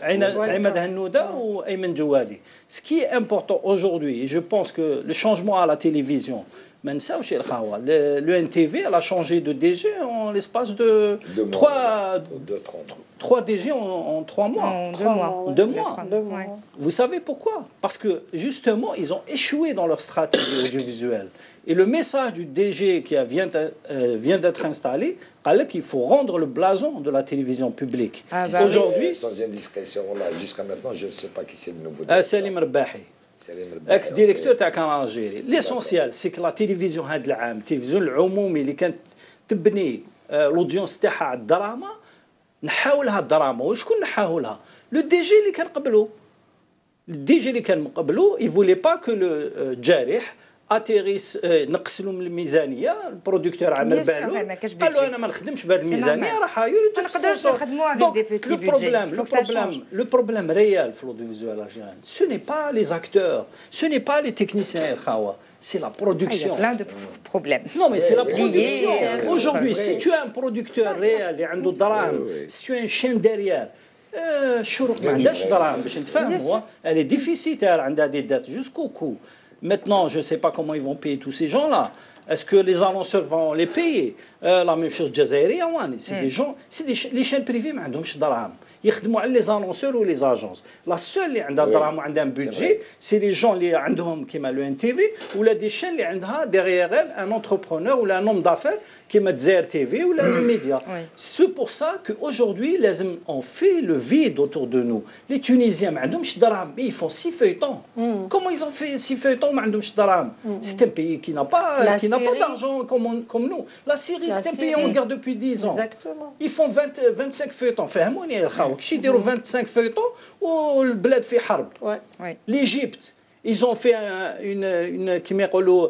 عماد هنودة وأيمن جوادي. Ce qui est important aujourd'hui, et je pense que le changement à la télévision, ما نساوش يا الخاوة، le NTV elle a changé de DG en l'espace de 3 DG en 3 mois. En 2 mois. 2 mois. Vous savez pourquoi? Parce que justement, ils ont échoué dans leur stratégie audiovisuelle. Et le message du DG qui vient d'être installé, il faut rendre le blason de la télévision publique. Aujourd'hui, sans indiscrétion, là, jusqu'à maintenant, je ne sais pas qui c'est le nouveau. Salim Rebahi, ex-directeur de Canal Algérie. L'essentiel, c'est que la télévision هذا العام, التلفزيون العمومي اللي كانت تبني l'audience تاعها على الدراما، نحاولها الدراما. وشكون نحاولها؟ لو دي جي اللي كان قبله. الدي جي اللي كان قبله il voulait pas que le جارح اتيريس نقص لهم الميزانيه. البرودكتور عمل بالو قال له انا ما نخدمش بهذه الميزانيه، راح يريد ما نقدروش نخدموها avec des petits budgets. Le problème réel في l'audiovisuel algérien, ce n'est pas les acteurs, ce n'est pas les techniciens الخاوه, c'est la production. Il y a plein de problèmes. Non mais c'est la production. Aujourd'hui, si tu as un producteur réel اللي عنده دراهم, si tu as une chaîne derrière, الشروق ما عندهاش دراهم باش نتفاهموا, elle est déficitaire, عندها des dettes jusqu'au cou. Maintenant, je ne sais pas comment ils vont payer tous ces gens-là. Est-ce que les annonceurs vont les payer? La même chose, Jazairi, c'est des gens, les chaînes privées, mais ils n'ont pas يخدموا على les annonceurs ou les agences. La seule اللي عندها دراهم وعندها un budget, c'est les gens اللي عندهم كيما le NTV ou la des chaînes اللي عندها derrière elle un entrepreneur ou un homme d'affaires كيما Dzer TV ou les médias. C'est pour ça qu'aujourd'hui, on fait le vide autour de nous. Les Tunisiens, ils font 6 feuilletons. Comment ils ont fait 6 feuilletons? C'est un pays qui n'a pas d'argent comme nous. La Syrie, c'est un pays en guerre depuis 10 ans. Exactement. Ils font 25 feuilletons. فهموني يا الخاوة كي يديروا 25 feuilletons والبلاد في حرب. L'Égypte, ils ont fait une كيما يقولوا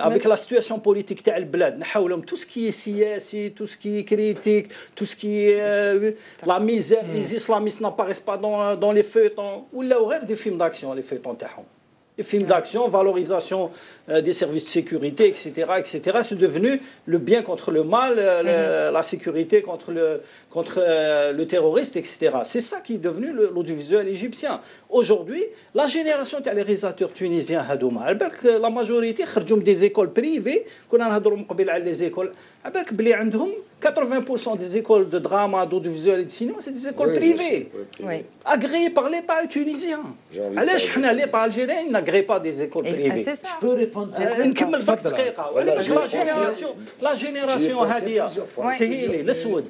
avec la situation politique تاع البلاد نحاولهم tout ce qui est سياسي, tout ce qui est critique, tout ce qui est la misère, les islamistes n'apparaissent pas dans les feuilletons ولاو غير des films d'action les feuilletons تاعهم. Les films d'action, valorisation des services de sécurité, etc., etc. C'est devenu le bien contre le mal, la sécurité contre le terroriste, etc. C'est ça qui est devenu l'audiovisuel égyptien. Aujourd'hui, la génération des réalisateurs tunisiens, la majorité, des écoles privées, qu'on a les écoles, 80% des écoles de drama, d'audiovisuel et de cinéma, c'est des écoles privées, agréées par l'État tunisien. L'État algérien n'agrée pas des écoles privées. Je peux répondre la génération هذه سهيلي الاسود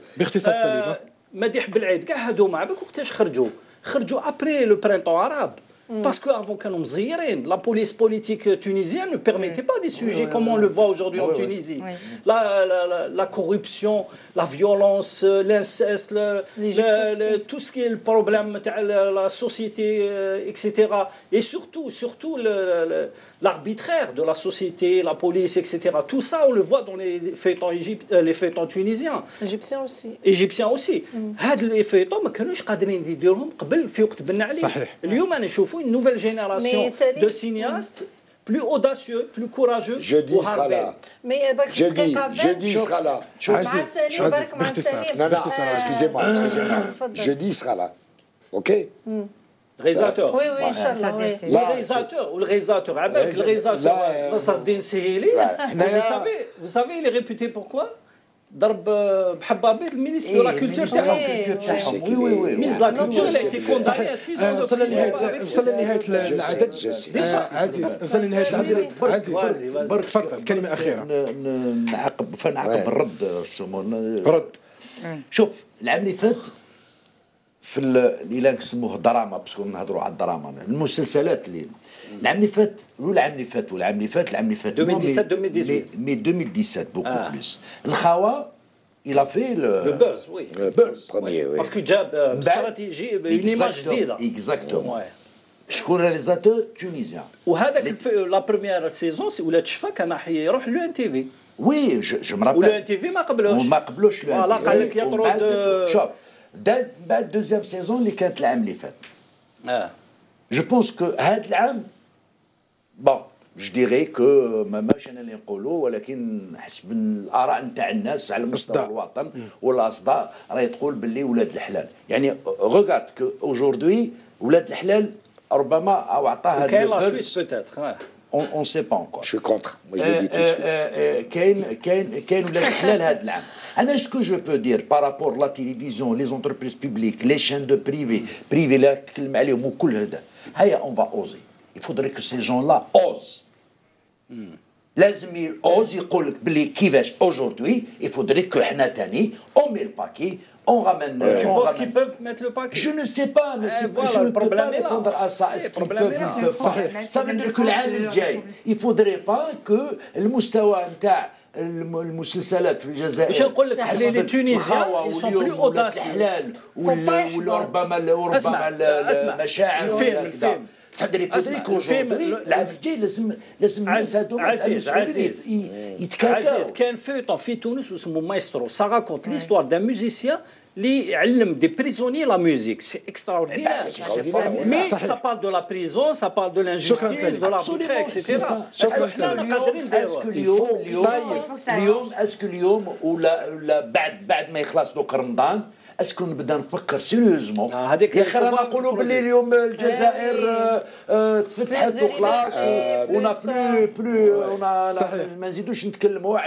مديح بالعيد كاع هذوما عباك وقتاش خرجوا après le printemps arabe. Parce qu'avant كانوا مزيرين, la police politique tunisienne ne permettait pas des sujets comme on le voit aujourd'hui en Tunisie. La corruption, la violence, l'inceste, tout ce qui est le problème de la société, etc. Et surtout l'arbitraire de la société, la police, etc. Tout ça, on le voit dans les feuilletons tunisiens. Égyptiens aussi. هاد les feuilletons ما كانوش قادرين يديروهم قبل في وقت بن علي. اليوم أنا نشوفوا une nouvelle génération de cinéastes plus audacieux, plus courageux. Jeudi sera là. Jeudi sera là. Non, excusez-moi. Jeudi sera là. Ok? Réalisateur. Oui, Inch'Allah. Le réalisateur, Nasreddin Seheli, vous savez, il est réputé pourquoi? ضرب بحبابيط المينيستر دو لا كولتور تاعهم. وي وي وي مينيستر دو لا كولتور اللي تي كوندامني 6 ans وصلنا لنهايه العدد. عزيز وصلنا لنهايه العدد. عزيز برك تفضل كلمه اخيره. نعقب الرد السمون. رد. شوف العام اللي فات في اللي نسموه دراما، باسكو نهضروا على الدراما المسلسلات اللي العام اللي فات والعام اللي فات 2017 مي 2017 بوكو بلوس. الخوا il a fait le buzz, oui. Le buzz, premier, oui. Parce que جاب استراتيجي une image جديدة. Exactement. شكون رياليزاتور تونيزيان. وهذاك لا بروميير سيزون ولات شفا كان يروح لو ان تي في. وي جو مرابل. ولو ان تي في ما قبلوش. فوالا قال لك يطرد. شوف بعد دوزيام سيزون اللي كانت العام اللي فات. جو بونس كو هذا العام بون جو ديغي كو ماشي انا اللي نقولوا، ولكن حسب الاراء نتاع الناس على مستوى الوطن والاصداء راهي تقول باللي ولاد الحلال، يعني غوغارد كو اوجوردي ولاد الحلال ربما او عطاها كاين لا سويس بوتيتر اون سي با انكور. Je suis contre. Moi, je le dis tout de suite. كاين ولاد الحلال هذا العام. انا شكو جو بو دير بارابور لا تيليفزيون لي زونتربريز بوبليك لي شين دو بريفي اللي تكلم عليهم وكل هذا. هيا اون فا اوزي. Il faudrait que ces gens-là osent. لازم اوز يقول لك بلي كيفاش aujourd'hui il faudrait que حنا تاني on met le paquet, on ramène. Tu penses qu'ils peuvent mettre le paquet? Je ne sais pas, mais je ne peux pas répondre à ça. Est-ce qu'ils peuvent pas? Ça veut dire que العام الجاي il faudrait pas que المستوى نتاع المسلسلات في الجزائر باش نقول لك حنا لي تونيزيان يسون بلو اوداسيو الحلال وربما المشاعر الفيلم صدري العام الجاي لازم عزيز كان فيتون في تونس اسمه مايسترو سا راكونت ليستوار دان ميوزيسيان اللي يعلم دي بريزونيي لا ميوزيك سي اكستراوردينير مي سا بارل دو لا بريزون سا بارل دو لانجستيس دو لاربيتري اكسيتيرا. حنا قادرين نديروا اليوم اسكو اليوم ولا بعد ما يخلص دوك رمضان اسكو نبدا نفكر سيريوزمون. هذيك يا اخي رانا نقولوا باللي اليوم الجزائر تفتحت وخلاص ونا بلو ما نزيدوش نتكلموا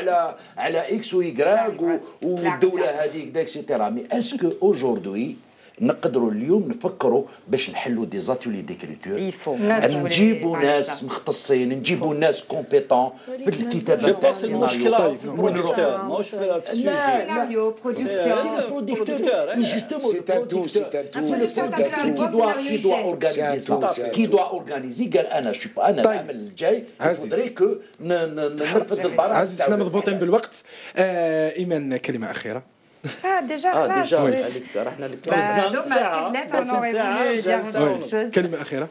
على اكس ويكراك والدوله هذيك داكسيتيرا. مي اسكو اوجوردي نقدروا اليوم نفكروا باش نحلوا دي زاتولي ديكريتور، نجيبوا ناس مختصين، نجيبوا ناس كومبيتون في الكتابه تاع السيناريو في البرودكتور ماهوش في السيناريو برودكتور جوستومون qui doit organiser ça qui doit organiser قال انا شوف انا العام الجاي فودري كو نرفد البراءه. عزيز احنا مضبوطين بالوقت. ايمان كلمه اخيره. ديجا رحنا كلمة أخيرة.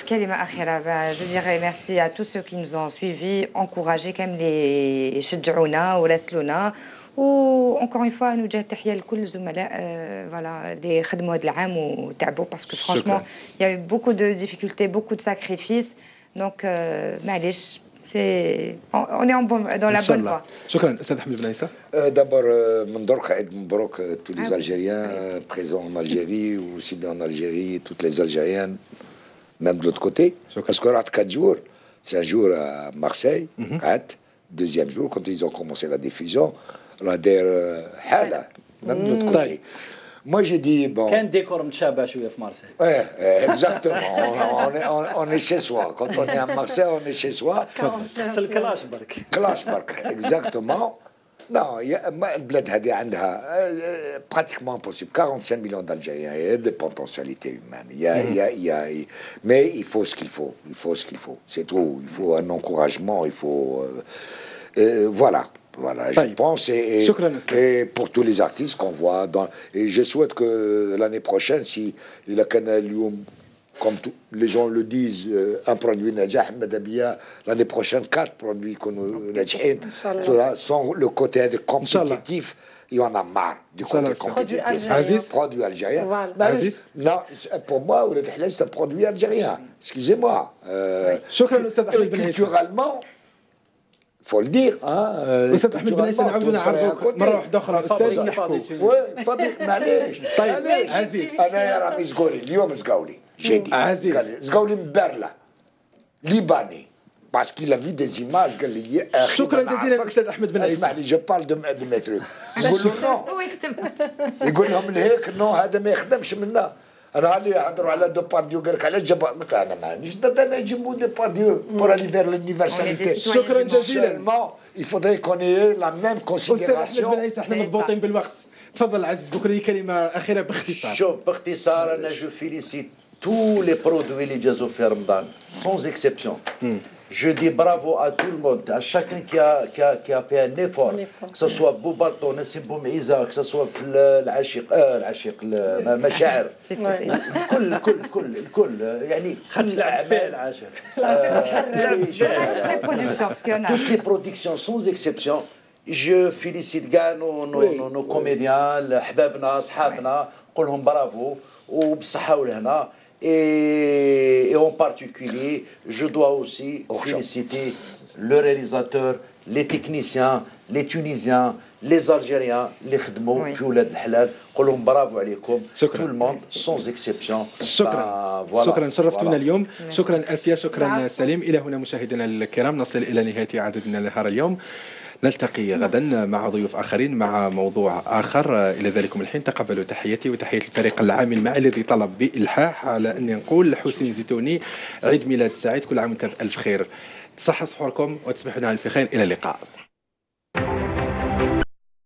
كلمة أخيرة. Je dirais merci à tous ceux qui nous ont suivis, encouragés كامل اللي شجعونا وراسلونا. و encore une fois نوجه تحية لكل الزملاء voilà اللي خدموا هذا العام وتعبوا parce que franchement il y a eu beaucoup de difficultés, beaucoup de sacrifices. Donc معليش on est dans la bonne voie. شكرا أستاذ أحمد بن عيسى. D'abord من درك عيد مبروك tous les Algériens présents en Algérie ou aussi bien en Algérie, toutes les Algériennes même de l'autre côté. Parce que رحت 4 jours, c'est un jour à Marseille, deuxième jour quand ils ont commencé la diffusion. La حالة même de l'autre côté. Moi j'ai dit bon. كان ديكور متشابه شويه في مارسيل. Exactement. On est chez soi. Quand on est à Marseille, on est chez soi. C'est le clash برك. Clash برك. Exactement. Non, البلاد هذه عندها pratiquement possible 45 millions d'Algériens. Il y a des potentialités humaines. Mais il faut ce qu'il faut. Il faut ce qu'il faut. C'est tout. Il faut un encouragement. Il faut voilà. Voilà, je pense, et pour tous les artistes qu'on voit, et je souhaite que l'année prochaine, si il a comme les gens le disent, un produit Najah Madabia, l'année prochaine, 4 produits qu'on Najah, sans le côté compétitif, il y en a marre du côté compétitif. Produit algérien. Non, pour moi, c'est un produit algérien. Excusez-moi. Culturellement, faut le dire أستاذ أحمد بن عيسى نعاودوا نعرضوك مرة واحدة أخرى أستاذ نحكوا. معليش. طيب عزيز. أنا يا رامي زقولي اليوم زقولي جدي. عزيز. زقولي من برلا ليباني parce qu'il a vu des images قال لي يا اخي شكرا جزيلا استاذ احمد بن عيسى. اسمح لي جو بارل دو مي تروك يقول له نو هو يكتب يقول لهم لهيك نو هذا ما يخدمش منا. انا اللي يهضروا على دوبارديو قال لك علاش جاب قلت انا ما عنديش ضد انا يجيبوا دوبارديو بور aller vers l'universalité. شكرا جزيلا. il faudrait qu'on ait la même استاذ احمد considération. بن عيسى احنا مضبوطين بالوقت. تفضل عزيز بكري كلمه اخيره باختصار. شوف باختصار انا جو فيليسيت tous les produits اللي جازوا في رمضان sans exception. Je dis bravo à tout le monde, à chacun qui a fait un effort, que ce soit Boubato, Nassim Boumeiza, que ce soit العشيق المشاعر الكل يعني العاشر toutes les productions sans exception. Je félicite كاع nos comédiens حبابنا صحابنا نقول لهم برافو وبالصحة والهنا. Et en particulier, je dois aussi féliciter le réalisateur, les techniciens, les Tunisiens, les Algériens, les خدموا في ولاد الحلال. نقول لهم برافو عليكم. شكرا. Tout le monde sans exception. شكرا. voilà. شكرا شرفتونا اليوم. شكرا آسيا. شكرا سليم. إلى هنا مشاهدينا الكرام نصل إلى نهاية عددنا نهار اليوم. نلتقي غدا مع ضيوف آخرين مع موضوع آخر. إلى ذلكم الحين تقبلوا تحياتي وتحية الفريق العامل معي الذي طلب بإلحاح على أن نقول لحسين زيتوني عيد ميلاد سعيد، كل عام وانتم ألف خير. تصحى صحوركم وتسبحون على الف خير. إلى اللقاء.